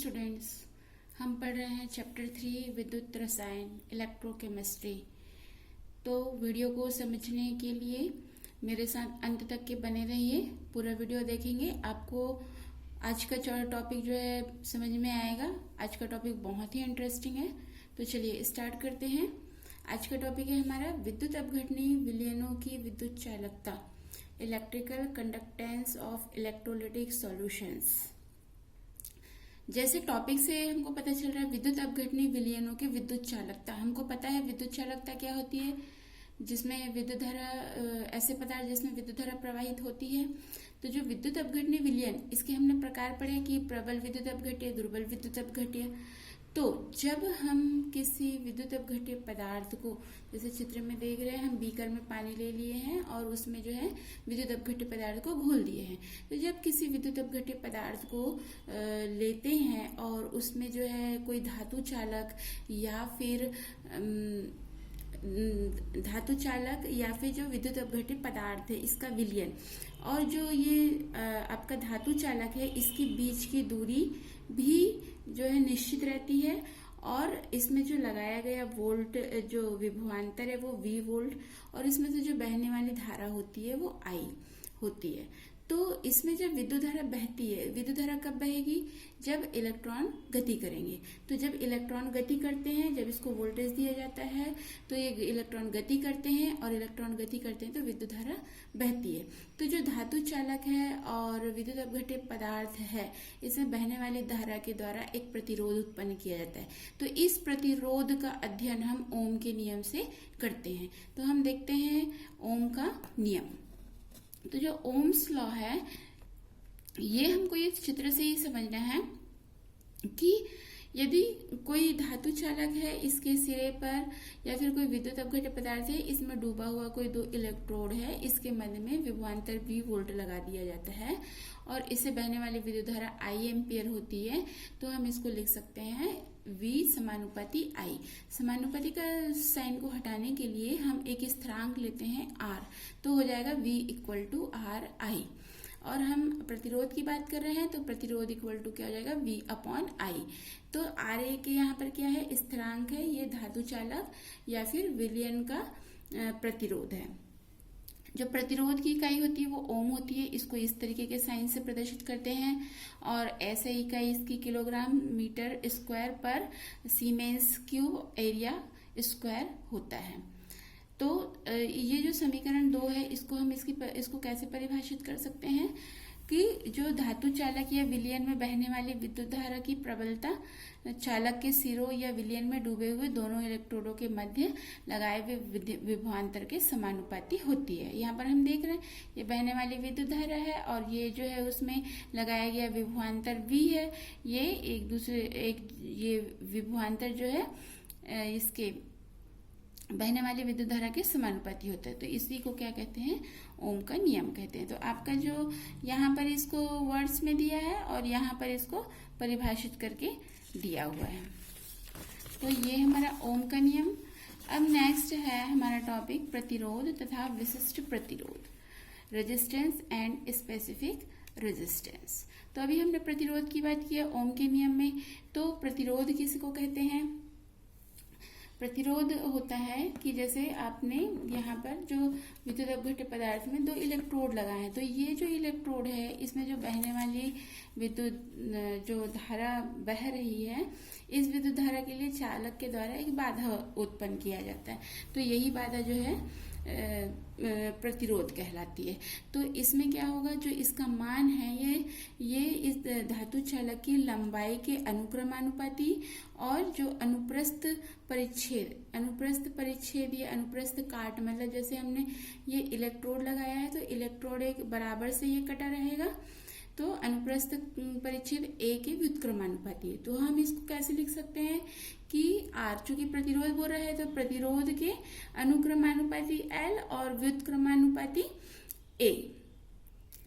Students, हम पढ़ रहे हैं चैप्टर 3 विद्युत रसायन इलेक्ट्रोकेमिस्ट्री। तो वीडियो को समझने के लिए मेरे साथ अंत तक के बने रहिए। पूरा वीडियो देखेंगे, आपको आज का टॉपिक जो है समझ में आएगा। आज का टॉपिक बहुत ही इंटरेस्टिंग है। तो चलिए स्टार्ट करते हैं। आज का टॉपिक है हमारा विद्युत अपघटनी विलयनों की विद्युत चालकता, electrical conductance of electrolytic solutions. जैसे टॉपिक से हमको पता चल रहा है विद्युत अपघटनी विलयनों की विद्युत चालकता। हमको पता है विद्युत चालकता क्या होती है, जिसमें विद्युत धारा, ऐसे पदार्थ जिसमें विद्युत धारा प्रवाहित होती है। तो जो विद्युत अपघटनी विलयन, इसके हमने प्रकार पढ़े कि प्रबल विद्युत अपघट्य, दुर्बल विद्युत अपघट्य। तो जब हम किसी विद्युत अपघट्य पदार्थ को, जैसे चित्र में देख रहे हैं, हम बीकर में पानी ले लिए हैं और उसमें जो है विद्युत अपघट्य पदार्थ को घोल दिए हैं। तो जब किसी विद्युत अपघट्य पदार्थ को लेते हैं और उसमें जो है कोई धातु चालक या फिर जो विद्युत अपघट्य पदार्थ है, इसका विलयन, और जो ये आपका धातु चालक है, इसके बीच की दूरी भी जो है निश्चित रहती है। और इसमें जो लगाया गया वोल्ट, जो विभवांतर है वो V वोल्ट, और इसमें से जो बहने वाली धारा होती है वो I होती है। तो इसमें जब विद्युत धारा बहती है, विद्युत धारा कब बहेगी? जब इलेक्ट्रॉन गति करेंगे। तो जब इलेक्ट्रॉन गति करते हैं, जब इसको वोल्टेज दिया जाता है, तो ये इलेक्ट्रॉन गति करते हैं, और इलेक्ट्रॉन गति करते हैं तो विद्युत धारा बहती है। तो जो धातु चालक है और विद्युत अपघट्य पदार्थ है, इसमें बहने वाली धारा के द्वारा एक प्रतिरोध उत्पन्न किया जाता है। तो इस प्रतिरोध का अध्ययन हम ओम के नियम से करते हैं। तो हम देखते हैं ओम का नियम। तो जो ओम्स लॉ है, ये हमको ये चित्र से ही समझना है कि यदि कोई धातु चालक है, इसके सिरे पर या फिर कोई विद्युत अपघट्य पदार्थ है, इसमें डूबा हुआ कोई दो इलेक्ट्रोड है, इसके मध्य में विभवांतर V वोल्ट लगा दिया जाता है और इससे बहने वाली विद्युत धारा I एम्पियर होती है। तो हम इसको लिख सकते हैं V समानुपाती I। समानुपाती का साइन को हटाने के लिए हम एक स्थिरांक लेते हैं R, तो हो जाएगा V equal to R I. और हम प्रतिरोध की बात कर रहे हैं, तो प्रतिरोध इक्वल टू क्या हो जाएगा? V upon I। तो RA के यहाँ पर क्या है? स्थिरांक है, ये धातु चालक या फिर विलयन का प्रतिरोध है। जो प्रतिरोध की इकाई होती है वो ओम होती है। इसको इस तरीके के साइन से प्रदर्शित करते हैं, और ऐसे इकाई इसकी किलोग्राम मीटर स्क्वायर पर सीमेंस क्यूब एरिया स्क्वायर होता है। तो ये जो समीकरण 2 है, इसको हम इसको कैसे परिभाषित कर सकते हैं कि जो धातु चालक या विलयन में बहने वाली विद्युत धारा की प्रबलता चालक के सिरों या विलयन में डूबे हुए दोनों इलेक्ट्रोडों के मध्य लगाए हुए विभवांतर के समानुपाती होती है। यहाँ पर हम देख रहे हैं ये बहने वाली विद्युत धारा है और ये जो है उसमें लगाया गया विभवांतर V है। ये विभवांतर जो है इसके बहने वाली विद्युत धारा के समानुपाती होता है। तो इसी को क्या कहते हैं? ओम का नियम कहते हैं। तो आपका जो यहाँ पर इसको वर्ड्स में दिया है और यहाँ पर इसको परिभाषित करके दिया हुआ है। तो ये हमारा ओम का नियम। अब नेक्स्ट है हमारा टॉपिक प्रतिरोध तथा विशिष्ट प्रतिरोध, रेजिस्टेंस एंड स्पेसिफिक रेजिस्टेंस। तो अभी हमने प्रतिरोध की बात की है ओम के नियम में। तो प्रतिरोध किसको कहते हैं? प्रतिरोध होता है कि जैसे आपने यहाँ पर जो विद्युत अपघट्य पदार्थ में 2 इलेक्ट्रोड लगाए हैं, तो ये जो इलेक्ट्रोड है, इसमें जो बहने वाली विद्युत जो धारा बह रही है, इस विद्युत धारा के लिए चालक के द्वारा एक बाधा उत्पन्न किया जाता है। तो यही बाधा जो है प्रतिरोध कहलाती है। तो इसमें क्या होगा? जो इसका मान है ये इस धातु चालक की लंबाई के अनुक्रमानुपाती, और जो अनुप्रस्थ परिच्छेद या अनुप्रस्थ काट, मतलब जैसे हमने ये इलेक्ट्रोड लगाया है तो इलेक्ट्रोड एक बराबर से ये कटा रहेगा, तो अनुप्रस्थ परिच्छेद A के व्युत्क्रमानुपाती है। तो हम इसको कैसे लिख सकते हैं कि R, चूंकि प्रतिरोध बोल रहा है, तो प्रतिरोध के अनुक्रमानुपाती L और व्युत्क्रमानुपाती A।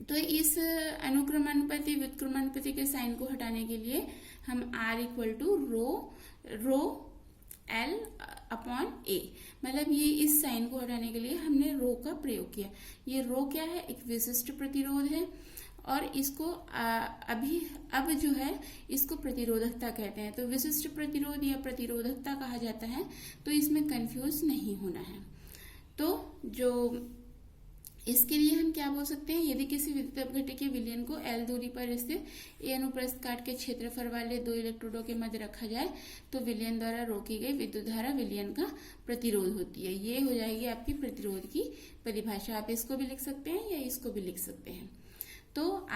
तो इस अनुक्रमानुपाती व्युत्क्रमानुपाती के साइन को हटाने के लिए हम R equal to rho L upon A, मतलब ये इस साइन को हटाने के लिए हमने रो का प्रयोग किया। ये रो क्या है? एक विशिष्ट प्रतिरोध है। और इसको अब जो है इसको प्रतिरोधकता कहते हैं। तो विशिष्ट प्रतिरोध या प्रतिरोधकता कहा जाता है, तो इसमें कंफ्यूज नहीं होना है। तो जो इसके लिए हम क्या बोल सकते हैं, यदि किसी विद्युत अपघट्य के विलयन को L दूरी पर स्थित A अनुप्रस्थ काट के क्षेत्रफल वाले दो इलेक्ट्रोडों के मध्य रखा जाए तो विलयन द्वारा रोकी गई विद्युत धारा विलयन का प्रतिरोध होती है। ये हो जाएगी आपकी प्रतिरोध की परिभाषा। आप इसको भी लिख सकते हैं या इसको भी लिख सकते हैं। तो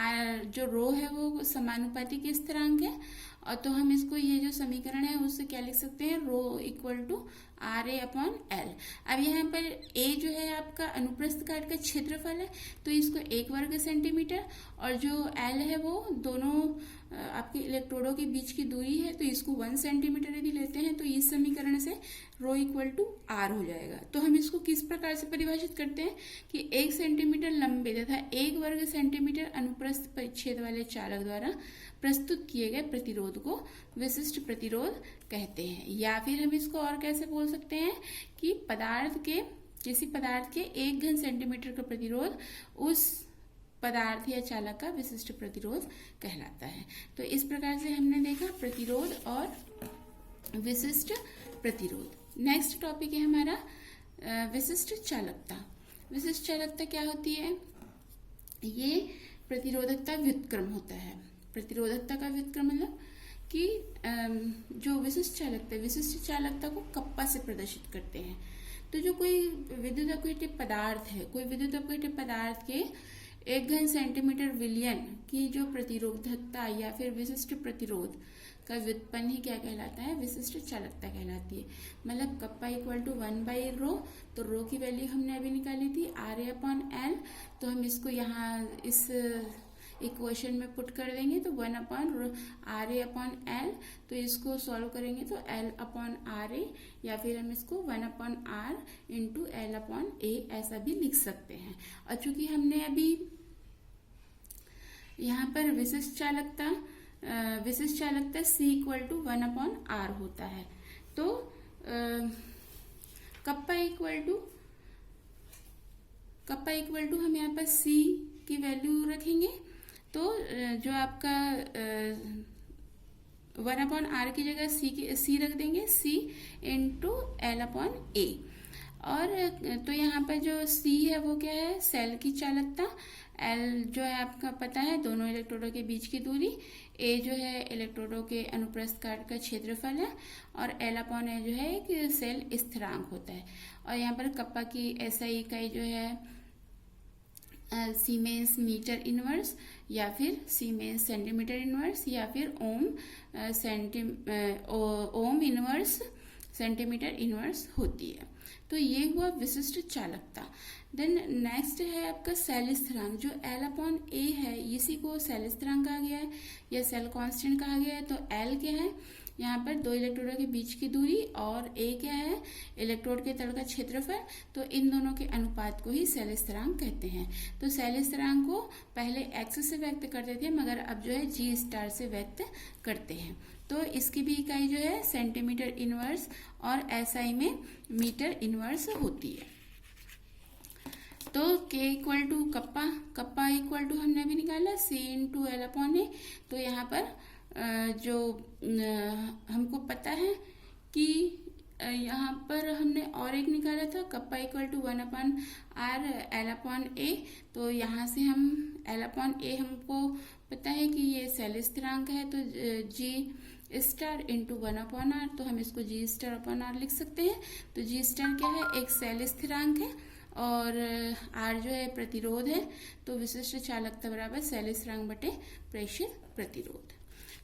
जो रो है वो समानुपातिक स्थिरांक है, और तो हम इसको ये जो समीकरण है उससे क्या लिख सकते हैं, rho equal to RA upon L। अब यहाँ पर A जो है आपका अनुप्रस्थ काट का क्षेत्रफल है, तो इसको 1 वर्ग सेंटीमीटर, और जो L है वो दोनों आपके इलेक्ट्रोडों के बीच की दूरी है, तो इसको 1 सेंटीमीटर यदि लेते हैं तो इस समीकरण से रो इक्वल टू R हो जाएगा। तो हम इसको किस प्रकार से परिभाषित करते हैं कि 1 सेंटीमीटर लंबे तथा 1 वर्ग सेंटीमीटर अनुप्रस्थ परिच्छेद वाले चालक द्वारा प्रस्तुत किए गए प्रतिरोध को विशिष्ट प्रतिरोध कहते हैं। या फिर हम इसको और कैसे बोल सकते हैं कि किसी पदार्थ के 1 घन सेंटीमीटर का प्रतिरोध उस पदार्थ या चालक का विशिष्ट प्रतिरोध कहलाता है। तो इस प्रकार से हमने देखा प्रतिरोध और विशिष्ट प्रतिरोध। नेक्स्ट टॉपिक है हमारा विशिष्ट चालकता। विशिष्ट चालकता क्या होती है, ये प्रतिरोधकता व्युत्क्रम होता है। प्रतिरोधकता का व्युत्क्रम मतलब कि जो विशिष्ट चालकता को कप्पा से प्रदर्शित करते हैं। तो जो कोई विद्युत अपघट्य पदार्थ है, कोई विद्युत अपघट्य पदार्थ के 1 घन सेंटीमीटर विलयन की जो प्रतिरोधकता या फिर विशिष्ट प्रतिरोध का व्युत्पन्न ही क्या कहलाता है, विशिष्ट चालकता कहलाती है। मतलब कप्पा इक्वल टू 1/रो, तो रो की वैल्यू हमने अभी निकाली थी RA अपॉन L, तो हम इसको यहाँ इस इक्वेशन में पुट कर देंगे, तो 1 अपॉन RA अपॉन L, तो इसको सॉल्व करेंगे तो L अपॉन RA, या फिर हम इसको 1 upon R into L upon A ऐसा भी लिख सकते हैं। और चूंकि हमने अभी यहाँ पर विशिष्ट चालकता C equal to 1 upon R होता है, तो कप्पा इक्वल टू हम यहाँ पर C की वैल्यू रखेंगे, तो जो आपका 1 अपॉन R की जगह C रख देंगे, C into L upon A। और तो यहाँ पर जो C है वो क्या है, सेल की चालकता, L जो है आपका पता है दोनों इलेक्ट्रोडों के बीच की दूरी, A जो है इलेक्ट्रोडों के अनुप्रस्थ काट का क्षेत्रफल है, और L अपॉन A जो है एक सेल स्थिरांक होता है। और यहाँ पर कप्पा की SI इकाई जो है सीमेंस मीटर इनवर्स, या फिर सीमेंस सेंटीमीटर इनवर्स, या फिर ओम इनवर्स सेंटीमीटर इनवर्स होती है। तो ये हुआ विशिष्ट चालकता। देन नेक्स्ट है आपका सेल स्थिरांक, जो L अपॉन A है, इसी को सेल स्थिरांक कहा गया है या सेल कांस्टेंट कहा गया है। तो L क्या है, यहाँ पर दो इलेक्ट्रोडों के बीच की दूरी, और A क्या है, इलेक्ट्रोड के तल का क्षेत्रफल। तो इन दोनों के अनुपात को ही सेल स्थिरांक कहते हैं। तो सेल स्थिरांक को पहले x से व्यक्त करते थे, मगर अब जो है G स्टार से व्यक्त करते हैं। तो इसकी भी इकाई जो है सेंटीमीटर इनवर्स, और SI में मीटर इनवर्स होती है। तो K equal to kappa equal to हमने अभी निकाला C into L upon A। तो यहाँ पर जो हमको पता है कि यहाँ पर हमने और एक निकाला था, kappa equal to 1 upon R L upon A। तो यहाँ से हम L अपॉन A हमको पता है कि ये सेल स्थिरांक है, तो G star into 1 upon R, तो हम इसको G स्टार अपॉन R लिख सकते हैं। तो G स्टार क्या है, एक सेल स्थिरांक है, और R जो है प्रतिरोध है। तो विशिष्ट चालकता बराबर सेल स्थिरांक बटे प्रेषित प्रतिरोध।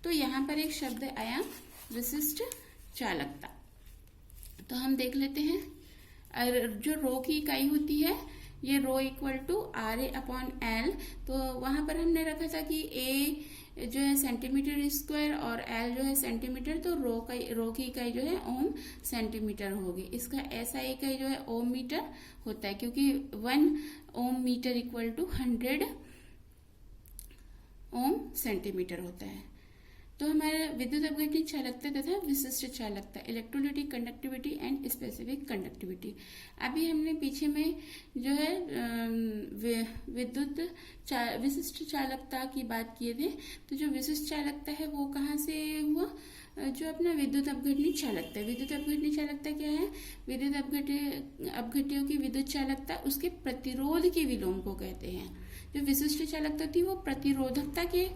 तो यहाँ पर एक शब्द आया विशिष्ट चालकता, तो हम देख लेते हैं। जो रो की इकाई होती है, ये rho equal to RA upon L। तो वहां पर हमने रखा था कि A जो है सेंटीमीटर स्क्वायर और L जो है सेंटीमीटर, तो रो की इकाई जो है ओम सेंटीमीटर होगी। इसका SI इकाई जो है ओम मीटर होता है, क्योंकि 1 ohm metre equal to 100 ohm centimetre होता है। तो हमारा विद्युत अपघटनी चालकता तथा विशिष्ट चालकता, electrolytic conductivity and specific conductivity. अभी हमने पीछे में जो है विशिष्ट चालकता की बात किए थे। तो जो विशिष्ट चालकता है वो कहाँ से हुआ? जो अपना विद्युत अपघटनी चालकता है। विद्युत अपघटनी चालकता क्या है? विद्युत अपघट्यों की विद्युत चालकता उसके प्रतिरोध के विलोम को कहते हैं। जो विशिष्ट चालकता थी वो प्रतिरोधकता के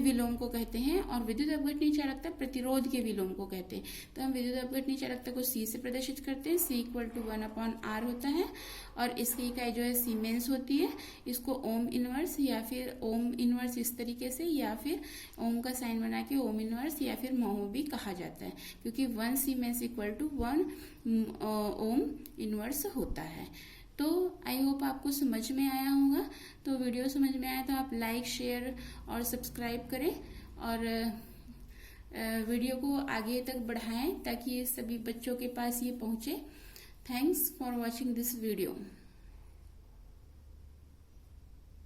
विलोम को कहते हैं, और विद्युत अपघटनी चालकता प्रतिरोध के विलोम को कहते हैं। तो हम विद्युत अपघटनी चालकता को C से प्रदर्शित करते हैं। C = 1/R होता है, और इसकी इकाई जो है सीमेंस होती है। इसको ओम इनवर्स या फिर ओम इनवर्स इस तरीके से, या फिर ओम का साइन बना के ओम इनवर्स या फिर महो भी कहा जाता है, क्योंकि 1 सीमेंस = 1 ओम इनवर्स होता है। तो आई होप आपको समझ में आया होगा। तो वीडियो समझ में आया तो आप लाइक, शेयर और सब्सक्राइब करें, और वीडियो को आगे तक बढ़ाएं ताकि सभी बच्चों के पास ये पहुंचे। Thanks for watching this video.